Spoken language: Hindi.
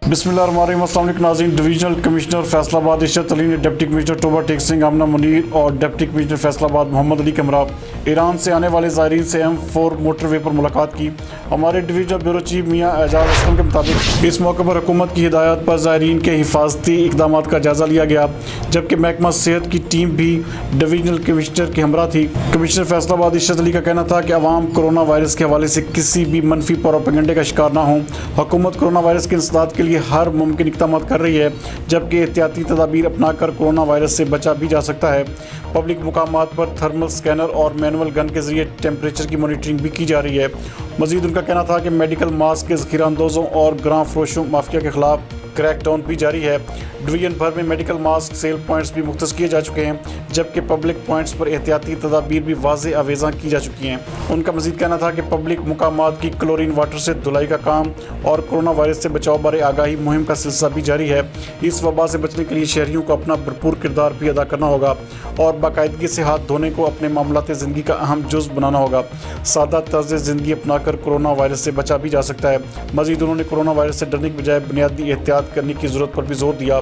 बिस्मिल्लाहिर्रहमानिर्रहीम। अस्सलाम वालेकुम नाज़रीन। डिवीजनल कमिश्नर फैसलाबाद इशरत अली ने डिप्टी कमिश्नर टोबा टेक सिंह, आमना मुनीर और डिप्टी कमिश्नर फैसलाबाद मोहम्मद अली कमरा ईरान से आने वाले ज़ायरीन से M4 मोटरवे पर मुलाकात की। हमारे डिवीजनल ब्यूरो चीफ मियाँ एजाज असलम के मुताबिक इस मौके पर हुकूमत की हिदायत पर ज़ायरीन के हिफाजती इकदाम का जायज़ा लिया गया, जबकि महकमा सेहत की टीम भी डिवीजनल कमिश्नर के हमरा थी। कमिश्नर फैसलाबाद इशरत अली का कहना था कि अवाम कोरोना वायरस के हवाले से किसी भी मनफी प्रोपेगेंडे का शिकार ना हो। हुकूमत कोरोना वायरस के इंसदाद के लिए हर मुमकिन इक़दाम कर रही है, जबकि एहतियाती तदाबीर अपना कर कोरोना वायरस से बचा भी जा सकता है। पब्लिक मुकामात पर थर्मल स्कैनर और मैनुअल गन के जरिए टेम्परेचर की मॉनिटरिंग भी की जा रही है। मजीद उनका कहना था कि मेडिकल मास्क के ज़ख़ीरा अंदोज़ों और ग्रां फरोशों माफिया के खिलाफ क्रैकडाउन भी जारी है। डिवीजन भर में मेडिकल मास्क सेल पॉइंट्स भी मुख्तस किए जा चुके हैं, जबकि पब्लिक पॉइंट्स पर एहतियाती तदाबीर भी वाज़े आवेज़ा की जा चुकी हैं। उनका मजीद कहना था कि पब्लिक मुकामात की क्लोरीन वाटर से धुलाई का काम और कोरोना वायरस से बचाव बारे आगाही मुहिम का सिलसिला भी जारी है। इस वबा से बचने के लिए शहरियों को अपना भरपूर किरदार भी अदा करना होगा और बाकायदगी से हाथ धोने को अपने मामलात ज़िंदगी का अहम जुज़ बनाना होगा। सादा तर्ज ज़िंदगी अपना कर कोरोना वायरस से बचा भी जा सकता है। मजीद उन्होंने कोरोना वायरस से डरने की बजाय बुनियादी एहतियात करने की ज़रूरत पर भी जोर दिया।